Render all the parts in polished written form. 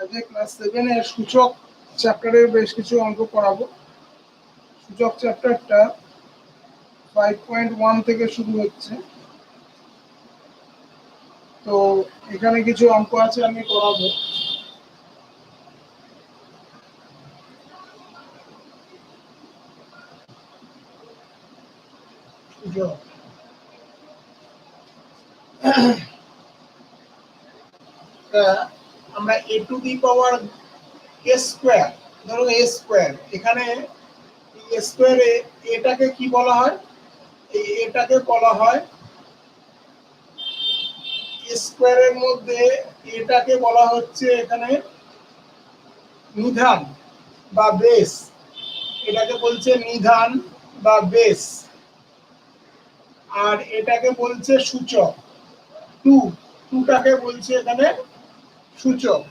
আজকে ক্লাস 7 এর সূচক চ্যাপ্টারের বেশ কিছু অঙ্ক করাবো। সূচক চ্যাপ্টারটা 5.1 থেকে শুরু হচ্ছে। তো এখানে কিছু অঙ্ক আছে আমি করাবো। আমরা a to the power a square, ধরো a স্কয়ার, এখানে a স্কয়ারে এটাকে কি বলা হয়? এটাকে বলা হয় a স্কয়ারের মধ্যে এটাকে বলা হচ্ছে এখানে নিধান বা বেস। এটাকে বলছে নিধান বা বেস, আর এটাকে বলছে সূচক। টুটাকে বলছে এখানে সূচক।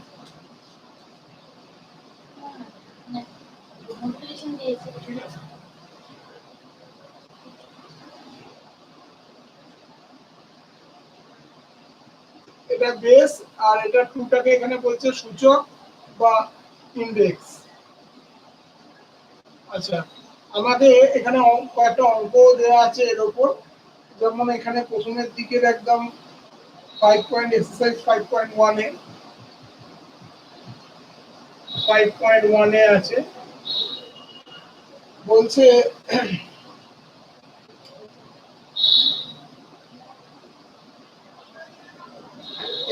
এটা বেস আর এটা টুটাকে এখানে বলছে সূচক বা ইন্ডেক্স। আচ্ছা, আমাদের এখানে কয়েকটা অঙ্ক দেওয়া আছে এর উপর। যেমন এখানে প্রথমের দিকের একদম 5 পয়েন্ট এক্সারসাইজ 5.1 এ 5.1 এ আছে, বলছে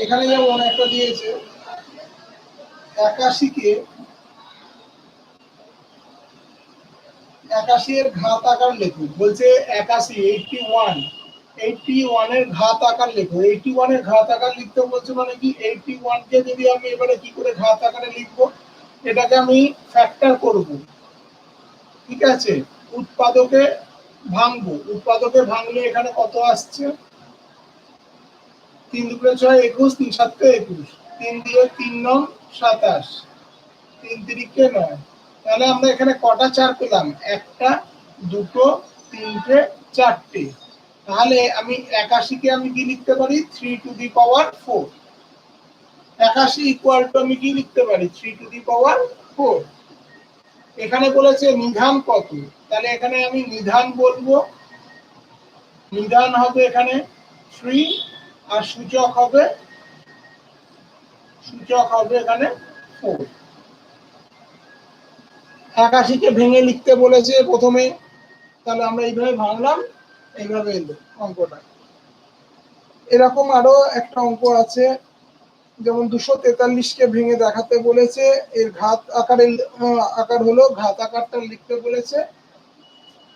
এখানে যেমন একটা দিয়েছে 81 এর ঘাত আকার লেখো। বলছে 81 এর ঘাত আকার লেখো। 81 এর ঘাত আকার লিখতে বলছে, মানে কি 81 কে যদি আমি এবারে কি করে ঘাত আকারে লিখবো, এটাকে আমি ফ্যাক্টর করব। ঠিক আছে, উৎপাদকে ভাঙবো। উৎপাদকে ভাঙলে এখানে কত আসছে? 3 দুগুণে 6 21, 3 সাতে 21, 3 দিয়ে 3 9 27, 3 তিরিকে 9। তাহলে আমরা এখানে কটা 4 পেলাম? একটা, দুটো, তিনটে, চারটে। তাহলে আমি 81 কে আমি কি লিখতে পারি? 3 to the power 4। 81 equal to আমি কি লিখতে পারি? 3 টু দি পাওয়ার 4। এখানে বলেছে নিধান কত, তাহলে এখানে আমি নিধান বলবো। নিধান হবে এখানে 3 আর সূচক হবে এখানে 4। 81 কে ভেঙে লিখতে বলেছে প্রথমে, তাহলে আমরা এইভাবে ভাঙলাম, এইভাবে এলো অঙ্কটা। এরকম আরো একটা অঙ্ক আছে, যেমন 243 কে ভেঙে দেখাতে বলেছে। এর ঘাত আকার হলো, ঘাত আকারটা লিখতে বলেছে।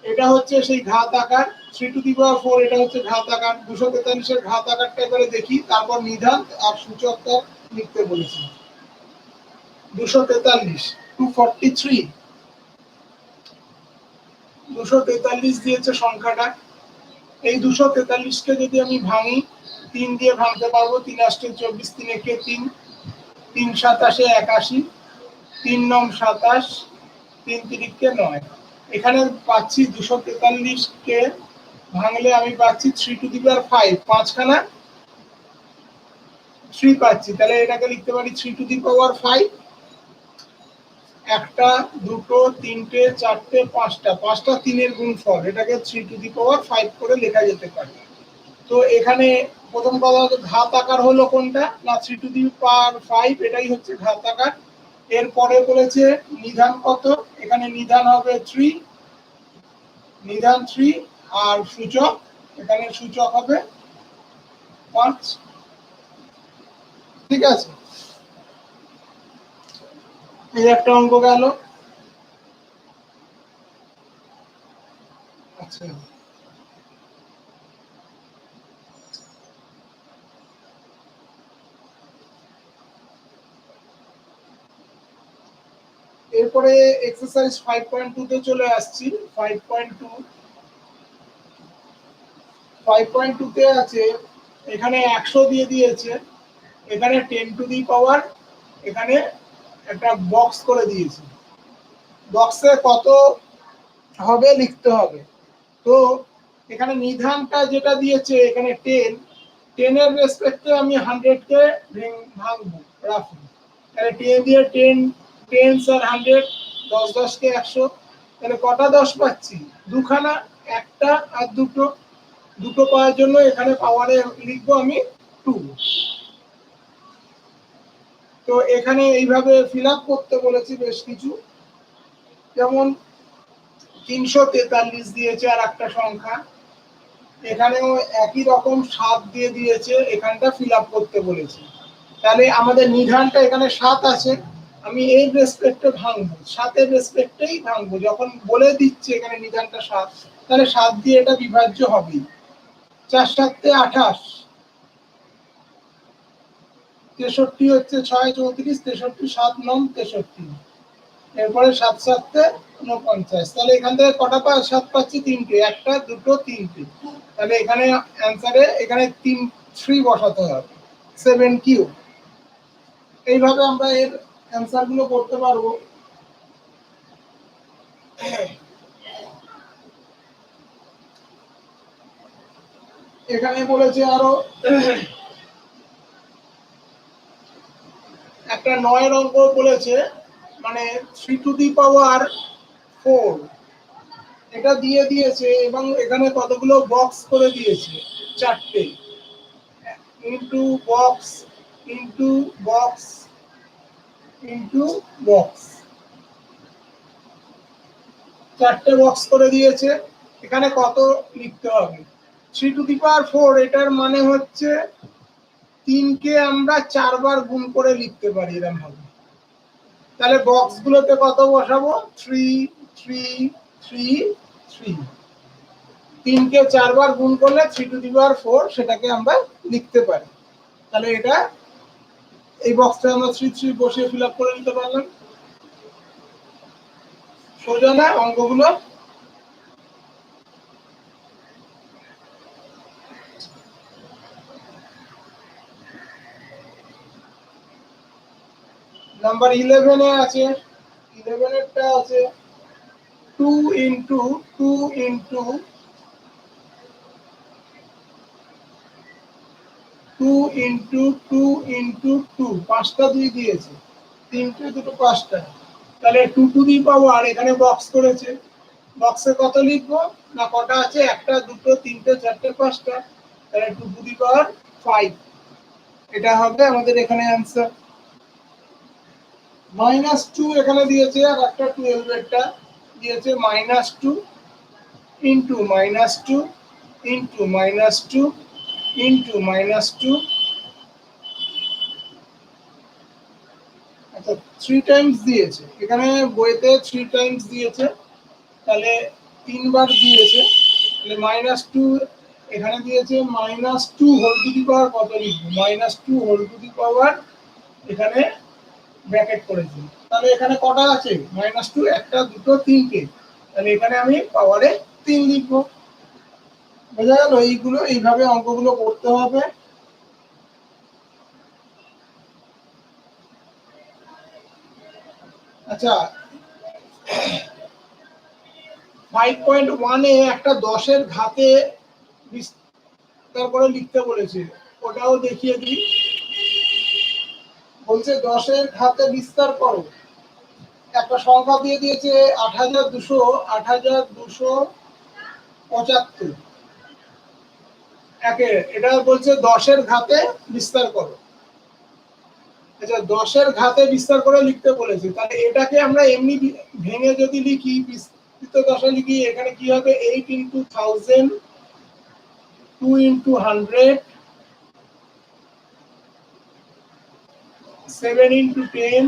এটা হচ্ছে সেই ঘাত আকার 3 টু দি পাওয়ার 4। এটা হচ্ছে ঘাত আকার। 243 এর ঘাত আকারটা এবারে দেখি, তারপর নিধান আর সূচকটা লিখতে বলেছে। 243 243 দিয়েছে সংখ্যাটা। এই 243 কে যদি আমি ভাঙি, 3 দিয়ে ভাঙতে পারবো। 3 8 24, 3 1 3, 3 7 81, 3 9 27, 3 3 9। এখানে পাচ্ছি 243 কে ভাঙলে আমি পাচ্ছি 3 টু দি পাওয়ার 5, পাঁচখানা 3 পাচ্ছি। তাহলে এটাকে লিখতে পারি 3 টু দি পাওয়ার 5। একটা, দুটো, তিনটে, চারটে, পাঁচটা, পাঁচটা 3 এর গুণফল, এটাকে 3 টু দি পাওয়ার 5 করে লেখা যেতে পারে। তো এখানে প্রথম কথা ঘাত আকার হলো কোনটা না 3 টু দি পাওয়ার 5, এটাই হচ্ছে ঘাত আকার। এরপরে বলেছে নিধান কত, এখানে নিধান হবে 3, নিধান 3, আর সূচক এখানে সূচক হবে 5। ঠিক আছে, এই একটা অঙ্ক গেল। আচ্ছা, এরপরে এক্সারসাইজ 5.2 তে চলে আসছি। 5.2 তে আছে, এখানে 100 দিয়ে দিয়েছে, এখানে 10 টু দি পাওয়ার, এখানে একটা বক্স করে দিয়েছে। বক্সে কত হবে লিখতে হবে। তো এখানে নিধানটা যেটা দিয়েছে এখানে 10 এর রেসপেক্টে আমি 100 কে ভাঙবো রাফলি। তাহলে 10 দিয়ে 10 10 আর 100, 10 10 কে 100, তাহলে কটা 10 পাচ্ছি? দুখানা, একটা আর দুটো। দুটো পাওয়ার জন্য এখানে পাওয়ারে লিখবো আমি 2। তো এখানে এইভাবে ফিল আপ করতে বলেছি বেশ কিছু, যেমন 343 দিয়েছে আর একটা সংখ্যা, এখানেও একই রকম 7 দিয়ে দিয়েছে, এখানটা ফিল আপ করতে বলেছি। তাহলে আমাদের নিধানটা এখানে 7 আছে, আমি এই রেসপেক্টে ভাঙবো, 7 এর রেসপেক্টেই ভাঙবো, যখন বলে দিচ্ছে এখানে নিধানটা 7, তাহলে 7 দিয়ে এটা বিভাজ্য হবেই। 4 7 28, 63 হচ্ছে 6 34, 63 7 9 63, এরপরে 7 7 49, তাহলে এখান থেকে কটা 7 পাচ্ছি? 3টে, একটা দুটো তিনটে, তাহলে এখানে অ্যানসারে এখানে 3 বসাতে হবে, 7 কিউ। এইভাবে আমরা এর অ্যানসার গুলো করতে পারবো। এখানে বলেছে আরো একটা 9 অঙ্ক বলেছে, মানে 3 টু দি পাওয়ার 4 এটা দিয়ে দিয়েছে, এবং এখানে কতগুলো বক্স করে দিয়েছে, 4টে, into box into box into box, 4টে বক্স করে দিয়েছে। এখানে কত লিখতে হবে? 3 টু দি পাওয়ার 4 এটার মানে হচ্ছে 3 কে আমরা 4 বার গুণ করে লিখতে পারি এরকম ভাবে। তাহলে বক্স গুলোতে কত বসাবো? 3 3 3 3, 3 কে 4 বার গুণ করলে 3 টু দি পাওয়ার 4 সেটাকে আমরা লিখতে পারি। তাহলে এটা এই বক্সটা আমরা 3 3 বসিয়ে ফিল আপ করে নিতে পারলাম। সোজা না অঙ্কগুলো? নাম্বার 11 এ আছে, 11 এরটা আছে 2 ইনটু 2 ইনটু 2 ইনটু 2 ইনটু 2, 5টা 2 দিয়েছে, 3টে 2টো 5টা, তাহলে 2 টু দি পাওয়ার এখানে বক্স করেছে, বক্সে কত লিখবো? না কটা আছে? একটা দুটো তিনটে চারটে 5টা, তাহলে 2 টু দি পাওয়ার 5, এটা হবে আমাদের এখানে অ্যানসার। -2 এখানে দিয়েছে, আর একটা 12 এরটা দিয়েছে -2 ইনটু -2 ইনটু -2 ইনটু -2, আচ্ছা 3 টাইমস দিয়েছে, এখানে বইতে 3 টাইমস দিয়েছে, তাহলে 3 বার দিয়েছে, তাহলে -2 এখানে দিয়েছে, -2 হোল টু দি পাওয়ার কত লিখবো? -2 হোল টু দি পাওয়ার এখানে ব্র্যাকেট করেছি, তাহলে এখানে কটা আছে? -2, একটা দুটো তিনটে, তাহলে এখানে আমি পাওয়ারে 3 লিখবো। বোঝা গেল? এইগুলো এইভাবে অঙ্কগুলো করতে হবে। আচ্ছা 5.1 এ একটা 10 এর ঘাতে বিস্তার করে লিখতে বলেছে, ওটাও দেখিয়ে দিই। বলছে 10 এর ঘাতে বিস্তার করো, একটা সংখ্যা দিয়ে দিয়েছে 8275, একে এটা বলছে 10 এর ঘাতে বিস্তার করো। আচ্ছা 10 এর ঘাতে বিস্তার করে লিখতে বলেছে, তাহলে এটাকে আমরা এমনি ভেঙে যদি লিখি, বিস্তৃত দশা লিখি, এখানে কি হবে? 8 into 1000, 2 into 100, 7 into 10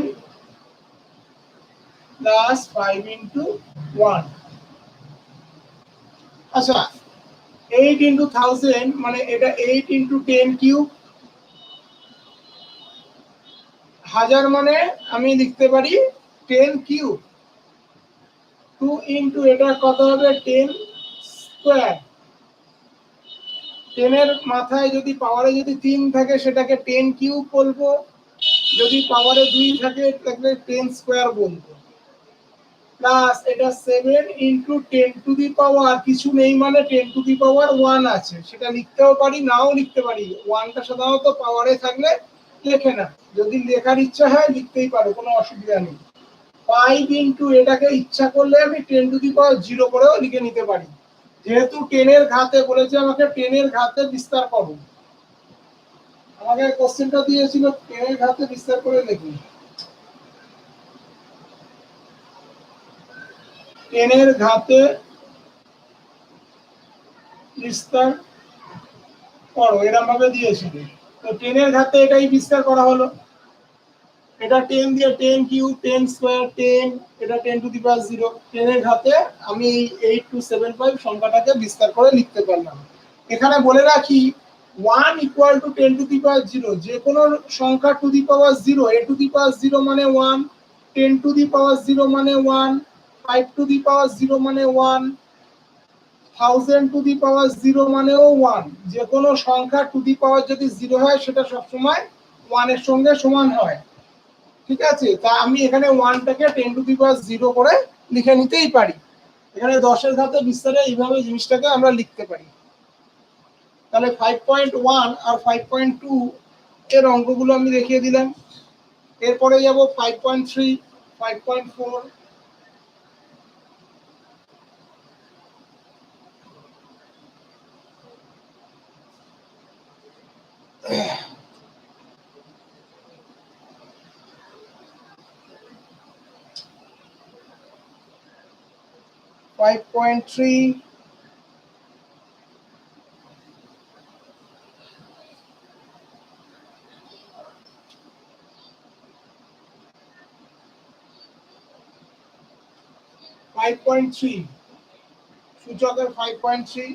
plus 5 into 1। আচ্ছা 8 ইনটু 1000 মানে এটা 8 ইনটু 10 কিউব, 1000 মানে আমি লিখতে পারি 10 কিউব। 2 ইনটু এটা কত হবে? 10 স্কয়ার। 10 এর মাথায় যদি পাওয়ারে যদি 3 থাকে সেটাকে 10 কিউব বলবো, যদি পাওয়ারে 2 থাকে তাহলে 10 স্কয়ার বলবো, প্লাস এটা 7 ইনটু 10 টু দি পাওয়ার কিছু নেই মানে 10 টু দি পাওয়ার 1 আছে, সেটা লিখতেও পারি নাও লিখতে পারি, 1টা সাধারণত পাওয়ারে থাকলে লেখে না, যদি লেখার ইচ্ছা হয় লিখতেই পারো, কোনো অসুবিধা নেই। 5 ইন্টু এটাকে ইচ্ছা করলে আমি 10 টু দি পাওয়ার 0 করেও লিখে নিতে পারি, যেহেতু 10 এর ঘাতে বলেছে আমাকে 10 এর ঘাতে বিস্তার করো। আমাকে কোশ্চেনটা দিয়েছিল 10 এর ঘাতে বিস্তার করে লিখুন। 10 এর ঘাতে বিস্তার করো এরকম ভাবে দিয়েছিল। তো 10 এর ঘাতে এটাই বিস্তার করা হলো। এটা 10 দিয়ে 10 কিউব 10 স্কয়ার 10, এটা 10 টু দি পাওয়ার 0। 10 এর ঘাতে আমি এই 8275 সংখ্যাটাকে বিস্তার করে লিখতে পারলাম। এখানে বলে রাখি 1 equal to 10 to the power 0, যে কোনো সংখ্যা to the power 0, a to the power 0 মানে 1, 10 টু দি পাওয়ার 0 মানে 1, 5 টু দি পাওয়ার 0 মানে 1, 1000 টু দি পাওয়ার 0 মানেও 1। যে কোনো সংখ্যা টু দি পাওয়ার যদি 0 হয় সেটা সবসময় 1 এর সঙ্গে সমান হয়, ঠিক আছে? তা আমি এখানে 1টাকে 10 টু দি পাওয়ার 0 করে লিখে নিতেই পারি। এখানে 10 এর ঘাতে বিস্তারে এইভাবে জিনিসটাকে আমরা লিখতে পারি। তাহলে 5.1 আর 5.2 এর অঙ্কগুলো আমি দেখিয়ে দিলাম। এরপরে যাব 5.3, 5.4। সূচকের 5.3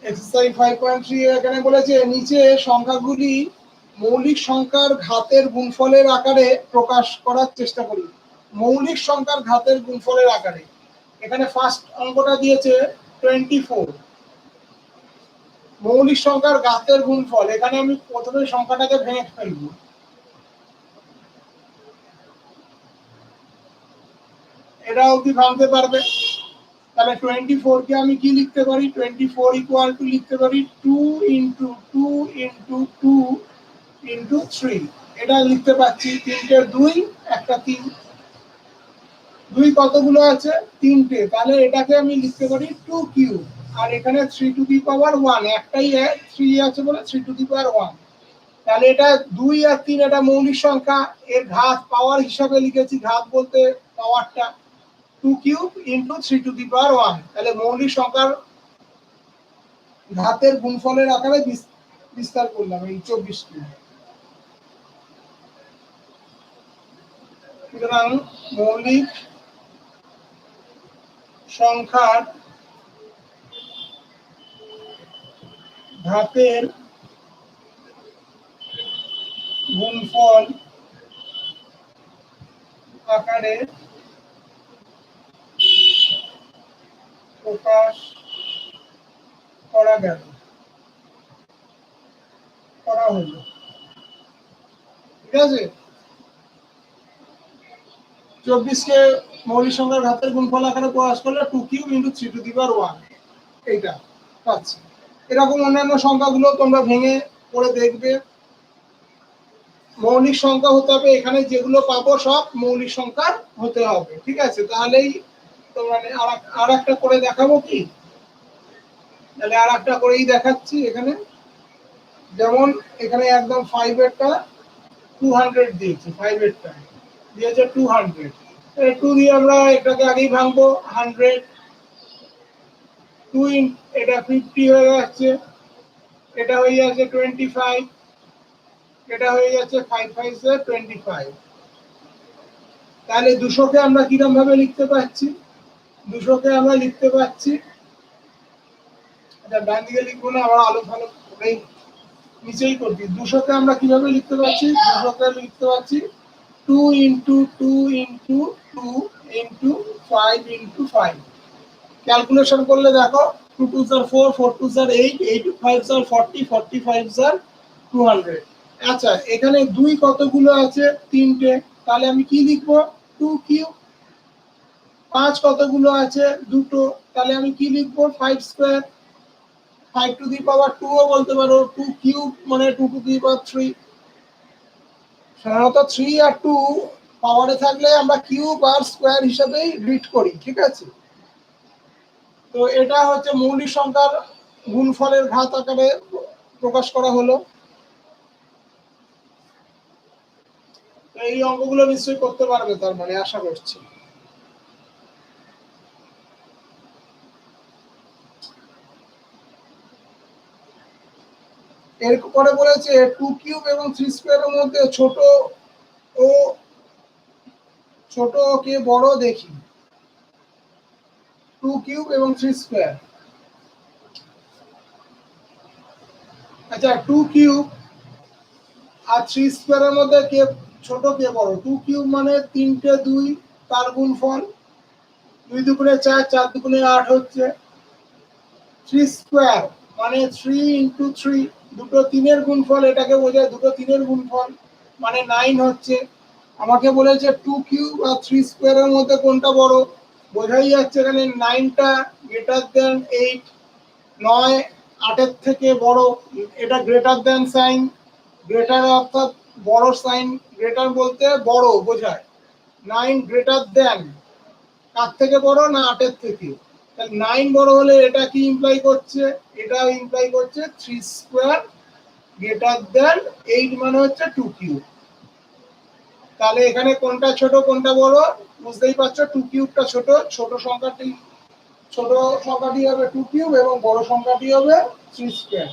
এক্সারসাইজ 5.3 এখানে বলেছে নিচে সংখ্যাগুলি মৌলিক সংখ্যার ঘাতের গুণফলের আকারে প্রকাশ করার চেষ্টা করি। মৌলিক সংখ্যার ঘাতের গুণফলের আকারে, এখানে ফার্স্ট অঙ্কটা দিয়েছে 24। মৌলিক সংখ্যার ঘাতের গুণফল, এখানে আমি প্রথমে সংখ্যাটাকে ভেঙে ফেলবো। এটা অবধি ভাঙতে পারবে। তাহলে 24 কে আমি কি লিখতে পারি? 24 ইকুয়াল টু লিখতে পারি 2 ইন্টু 2 ইন্টু 2 ইন্টু 3। এটা লিখতে পাচ্ছি 3টে 2, একটা 3। 2 কতগুলো আছে? 3টে। তাহলে এটাকে আমি লিখতে পারি 2 কিউব। আর এখানে 3 টু দি পাওয়ার 1, একটাই 3 আছে বলে 3 টু দি পাওয়ার 1। তাহলে এটা 2 আর 3 এটা মৌলিক সংখ্যা, এর ঘাত পাওয়ার হিসাবে লিখেছি, ঘাত বলতে পাওয়ারটা 2 কিউব ইন্টু 3 টু দি পাওয়ার 1। তাহলে মৌলিক সংখ্যার ঘাতের গুণফলের আকারে বিস্তার করলাম এই 24 কে। সুতরাং মৌলিক সংখ্যার ঘাতের গুণফল আকারে প্রকাশ করা হলো, ঠিক আছে? 24 কে মৌলিক সংখ্যার ঘাতের গুণফল আকারে প্রকাশ করলে 2 কিউব ইন্টু 3 টু দি পাওয়ার 1 এইটা পাচ্ছি। এরকম অন্যান্য সংখ্যাগুলো তোমরা ভেঙে পড়ে দেখবে। মৌলিক সংখ্যা হতে হবে, এখানে যেগুলো পাবো সব মৌলিক সংখ্যা হতে হবে, ঠিক আছে? তাহলেই তোমরা আর একটা করে দেখাবো কি? তাহলে আর একটা করেই দেখাচ্ছি। এখানে যেমন এখানে একদম 5 এরটা 200 দিয়েছে, 5 এরটা দিয়েছে 200। 2 দিয়ে আমরা এটাকে আগেই ভাঙবো 100। 2 এটা 50 হয়ে যাচ্ছে, এটা হয়ে যাচ্ছে 25, এটা হয়ে যাচ্ছে 5 5 25। তাহলে 200 কে আমরা কিরকম ভাবে লিখতে পাচ্ছি? 200 কে আমরা লিখতে পাচ্ছি, এটা ডান দিকে লিখবো না, আবার আলো ভালো এই নিচেই করবি। 200 কে আমরা কিভাবে লিখতে পাচ্ছি? 200 কে লিখতে পাচ্ছি 2 into 2 into 2 into 5 into 5। Calculation করলে দেখো 2 2 are 4, 4 2 are 8, 8 5 are 40, 45 are 200। আচ্ছা, এখানে 2 কতগুলো আছে? 3টে। তাহলে আমি কি লিখবো? 2 কিউব। 5 কতগুলো আছে? 2টো। তাহলে আমি কি লিখবো? 5 স্কয়ার। 5 টু দি পাওয়ার 2 ও বলতে পারো, 2 কিউব মানে 2 টু দি পাওয়ার 3। সাধারণত 3 আর 2 পাওয়ারে থাকলে আমরা কিউব আর স্কোয়ার হিসাবেই রিড করি, ঠিক আছে। তো এটা হচ্ছে মৌলিক সংখ্যার গুণফলের ঘাত আকারে প্রকাশ করা হলো। এই অঙ্কগুলো নিশ্চয়ই করতে পারবে, তার মানে আশা করছি। এরপরে বলেছে 2 কিউব এবং 3 স্কোয়ারের মধ্যে ছোট কে বড় দেখি। 2 কিউব এবং 3 স্কোয়ার। আচ্ছা, 2 কিউব আর 3 স্কোয়ারের মধ্যে কে ছোট কে বড়? 2 কিউব মানে 3টে 2 তার গুণফল, 2 দুগুণে 4, 4 দুগুণে 8 হচ্ছে। 3 স্কোয়ার মানে 3 ইন্টু 3, দুটো 3-এর গুণফল, এটাকে বোঝায় দুটো 3-এর গুণফল, মানে 9 হচ্ছে। আমাকে বলেছে 2 কিউব আর 3 স্কোয়ারের মধ্যে কোনটা বড়? বোঝাই যাচ্ছে এখানে 9টা গ্রেটার দেন 8, 9 8-এর থেকে বড়, এটা গ্রেটার দেন সাইন। গ্রেটার অর্থাৎ বড় সাইন, গ্রেটার বলতে বড় বোঝায়। 9 গ্রেটার দেন কার থেকে বড়? না 8-এর থেকে। 9 বড় হলে এটা কি ইমপ্লাই করছে? এটা ইমপ্লাই করছে 3 স্কোয়ার গ্রেটার দেন 8 মানে হচ্ছে 2 কিউব। তাহলে এখানে কোনটা ছোট কোনটা বড় বুঝতেই পারছো। 2 কিউবটা ছোট, ছোট সংখ্যাটি হবে 2 কিউব এবং বড় সংখ্যাটি হবে 3 স্কোয়ার।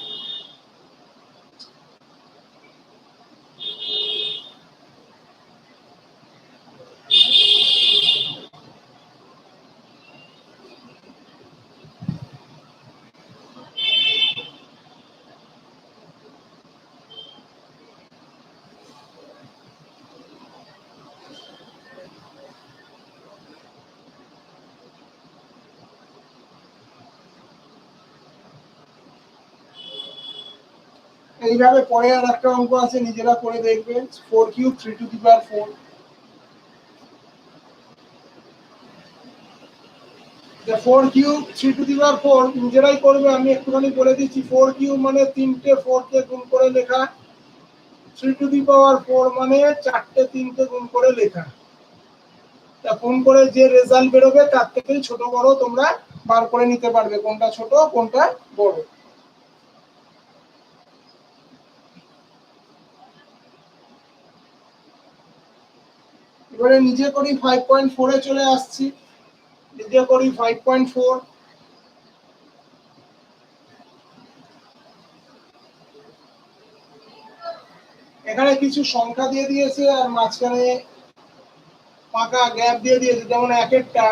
এইভাবে পরে আর একটা অঙ্ক আছে, নিজেরা করে দেখবেন। 4 cube 3 to the power 4। 4 cube 3 to the power 4 নিজেরাই করবে, আমি একটুখানি বলে দিচ্ছি। 4 কিউব মানে 3টে 4 কে গুণ করে লেখা, 3 টু দি পাওয়ার 4 মানে 4টে 3 কে গুণ করে লেখা। তা গুণ করে যে রেজাল্ট বেরোবে তার থেকেই ছোট বড় তোমরা বার করে নিতে পারবে, কোনটা ছোট কোনটা বড়। এবারে নিজে করি 5.4 এ চলে আসছি। নিজে করি 5.4। এখানে কিছু সংখ্যা দিয়ে দিয়েছে আর মাঝখানে ফাঁকা গ্যাপ দিয়ে দিয়েছে, যেমন 1-এরটা